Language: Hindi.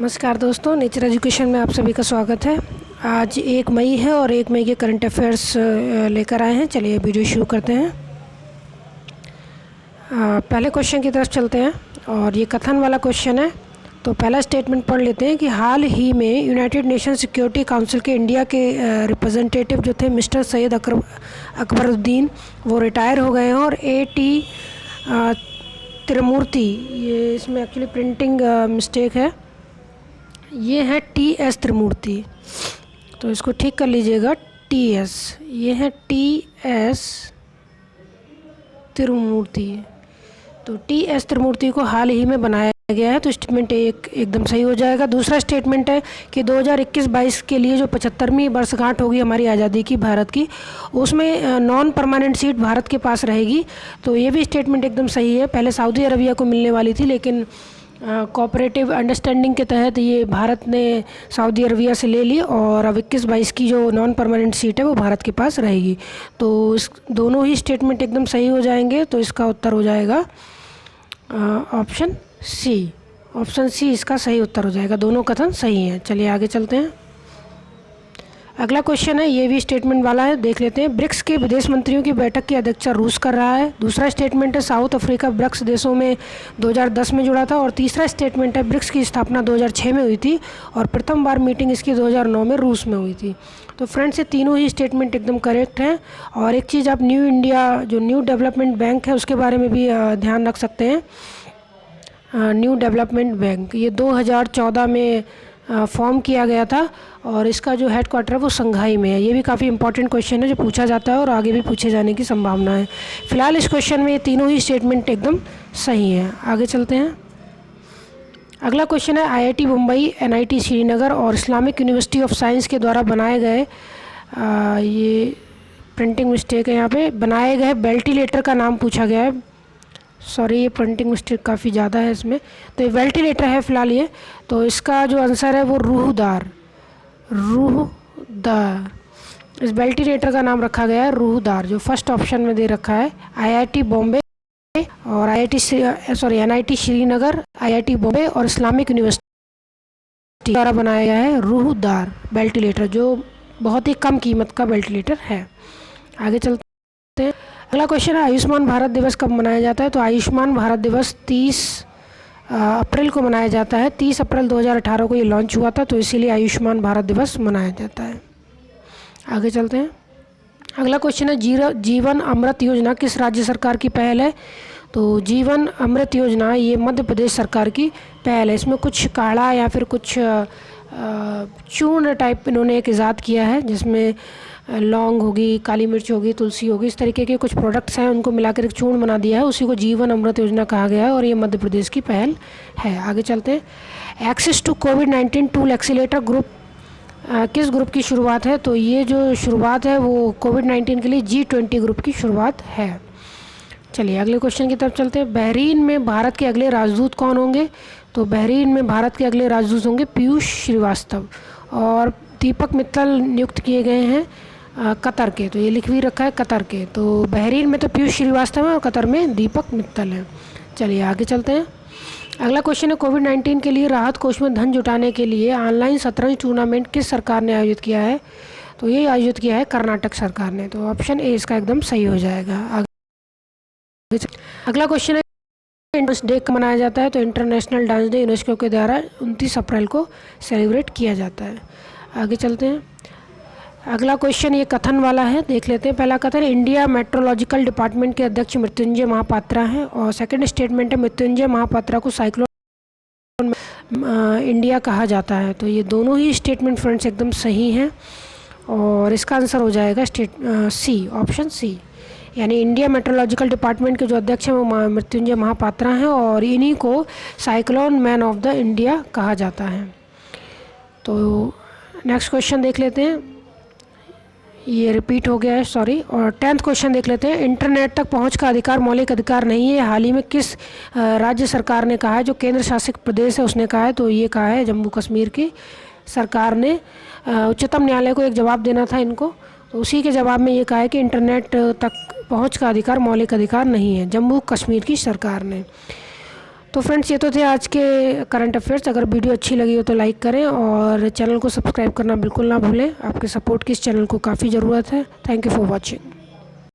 नमस्कार दोस्तों, नेचर एजुकेशन में आप सभी का स्वागत है। आज 1 मई है और 1 मई के करंट अफेयर्स लेकर आए हैं। चलिए वीडियो शुरू करते हैं। पहले क्वेश्चन की तरफ चलते हैं और ये कथन वाला क्वेश्चन है। तो पहला स्टेटमेंट पढ़ लेते हैं कि हाल ही में यूनाइटेड नेशन सिक्योरिटी काउंसिल के इंडिया के रिप्रेजेंटेटिव जो थे मिस्टर सैयद अकबरुद्दीन, वो रिटायर हो गए हैं। और A.T. त्रिमूर्ति, ये इसमें एक्चुअली प्रिंटिंग मिस्टेक है, ये है T.S. त्रिमूर्ति, तो इसको ठीक कर लीजिएगा। T.S. ये है T.S. त्रिमूर्ति। तो T.S. त्रिमूर्ति को हाल ही में बनाया गया है, तो स्टेटमेंट एकदम सही हो जाएगा। दूसरा स्टेटमेंट है कि 2021-22 के लिए जो 75वीं वर्षगांठ होगी हमारी आज़ादी की, भारत की, उसमें नॉन परमानेंट सीट भारत के पास रहेगी। तो ये भी स्टेटमेंट एकदम सही है। पहले सऊदी अरबिया को मिलने वाली थी, लेकिन कोऑपरेटिव अंडरस्टैंडिंग के तहत ये भारत ने सऊदी अरबिया से ले ली और अब 21-22 की जो नॉन परमानेंट सीट है वो भारत के पास रहेगी। तो इस दोनों ही स्टेटमेंट एकदम सही हो जाएंगे। तो इसका उत्तर हो जाएगा ऑप्शन सी। ऑप्शन सी इसका सही उत्तर हो जाएगा। दोनों कथन सही हैं। चलिए आगे चलते हैं। अगला क्वेश्चन है, ये भी स्टेटमेंट वाला है, देख लेते हैं। ब्रिक्स के विदेश मंत्रियों की बैठक की अध्यक्षता रूस कर रहा है। दूसरा स्टेटमेंट है, साउथ अफ्रीका ब्रिक्स देशों में 2010 में जुड़ा था। और तीसरा स्टेटमेंट है, ब्रिक्स की स्थापना 2006 में हुई थी और प्रथम बार मीटिंग इसकी 2009 में रूस में हुई थी। तो फ्रेंड्स, ये तीनों ही स्टेटमेंट एकदम करेक्ट हैं। और एक चीज़ आप न्यू इंडिया जो न्यू डेवलपमेंट बैंक है उसके बारे में भी ध्यान रख सकते हैं। न्यू डेवलपमेंट बैंक ये 2014 में फॉर्म किया गया था और इसका जो हेड क्वार्टर है वो शंघाई में है। ये भी काफ़ी इंपॉर्टेंट क्वेश्चन है जो पूछा जाता है और आगे भी पूछे जाने की संभावना है। फिलहाल इस क्वेश्चन में ये तीनों ही स्टेटमेंट एकदम सही हैं। आगे चलते हैं। अगला क्वेश्चन है, IIT मुंबई, NIT श्रीनगर और इस्लामिक यूनिवर्सिटी ऑफ साइंस के द्वारा बनाए गए, ये प्रिंटिंग मिस्टेक है यहाँ पे, बनाए गए वेंटिलेटर का नाम पूछा गया है। सॉरी, ये प्रिंटिंग मिस्टेक काफ़ी ज़्यादा है इसमें। तो ये वेंटिलेटर है फिलहाल ये। तो इसका जो आंसर है वो रूहदार। इस वेंटिलेटर का नाम रखा गया है रूहदार, जो फर्स्ट ऑप्शन में दे रखा है। IIT बॉम्बे और NIT श्रीनगर, IIT बॉम्बे और इस्लामिक यूनिवर्सिटी द्वारा बनाया गया है रूहदार वेंटिलेटर, जो बहुत ही कम कीमत का वेंटिलेटर है। आगे चलते हैं। अगला क्वेश्चन है, आयुष्मान भारत दिवस कब मनाया जाता है? तो आयुष्मान भारत दिवस 30 अप्रैल को मनाया जाता है। 30 अप्रैल 2018 को ये लॉन्च हुआ था, तो इसीलिए आयुष्मान भारत दिवस मनाया जाता है। आगे चलते हैं। अगला क्वेश्चन है, जीवन अमृत योजना किस राज्य सरकार की पहल है? तो जीवन अमृत योजना ये मध्य प्रदेश सरकार की पहल है। इसमें कुछ काढ़ा या फिर कुछ चूर्ण टाइप इन्होंने एक ईजाद किया है, जिसमें लौंग होगी, काली मिर्च होगी, तुलसी होगी, इस तरीके के कुछ प्रोडक्ट्स हैं, उनको मिलाकर एक चूर्ण बना दिया है। उसी को जीवन अमृत योजना कहा गया है और ये मध्य प्रदेश की पहल है। आगे चलते हैं। एक्सेस टू कोविड-19 टूल एक्सीलेटर ग्रुप किस ग्रुप की शुरुआत है? तो ये जो शुरुआत है वो कोविड-19 के लिए G20 ग्रुप की शुरुआत है। चलिए अगले क्वेश्चन की तरफ चलते हैं। बहरीन में भारत के अगले राजदूत कौन होंगे? तो बहरीन में भारत के अगले राजदूत होंगे पीयूष श्रीवास्तव और दीपक मित्तल नियुक्त किए गए हैं कतर के। तो ये लिख भी रखा है कतर के। तो बहरीन में तो पीयूष श्रीवास्तव है और कतर में दीपक मित्तल है। चलिए आगे चलते हैं। अगला क्वेश्चन है, कोविड-19 के लिए राहत कोष में धन जुटाने के लिए ऑनलाइन शतरंज टूर्नामेंट किस सरकार ने आयोजित किया है? तो ये आयोजित किया है कर्नाटक सरकार ने। तो ऑप्शन ए इसका एकदम सही हो जाएगा। अगला क्वेश्चन है, डांस डे कब मनाया जाता है? तो इंटरनेशनल डांस डे यूनेस्को के द्वारा 29 अप्रैल को सेलिब्रेट किया जाता है। आगे चलते हैं। अगला क्वेश्चन ये कथन वाला है, देख लेते हैं। पहला कथन, इंडिया मेट्रोलॉजिकल डिपार्टमेंट के अध्यक्ष मृत्युंजय महापात्रा हैं। और सेकंड स्टेटमेंट है, मृत्युंजय महापात्रा को साइक्लोन इंडिया कहा जाता है। तो ये दोनों ही स्टेटमेंट फ्रेंड्स एकदम सही हैं और इसका आंसर हो जाएगा सी, ऑप्शन सी। यानी इंडिया मेट्रोलॉजिकल डिपार्टमेंट के जो अध्यक्ष हैं वो मृत्युंजय महापात्रा हैं और इन्हीं को cyclone man of the India कहा जाता है। तो नेक्स्ट क्वेश्चन देख लेते हैं, ये रिपीट हो गया है, सॉरी। और 10th क्वेश्चन देख लेते हैं। इंटरनेट तक पहुंच का अधिकार मौलिक अधिकार नहीं है, हाल ही में किस राज्य सरकार ने कहा है? जो केंद्र शासित प्रदेश है उसने कहा है। तो ये कहा है जम्मू कश्मीर की सरकार ने। उच्चतम न्यायालय को एक जवाब देना था इनको, तो उसी के जवाब में ये कहा है कि इंटरनेट तक पहुंच का अधिकार मौलिक अधिकार नहीं है, जम्मू कश्मीर की सरकार ने। तो फ्रेंड्स, ये तो थे आज के करंट अफेयर्स। अगर वीडियो अच्छी लगी हो तो लाइक करें और चैनल को सब्सक्राइब करना बिल्कुल ना भूलें। आपके सपोर्ट की इस चैनल को काफ़ी ज़रूरत है। Thank you for watching.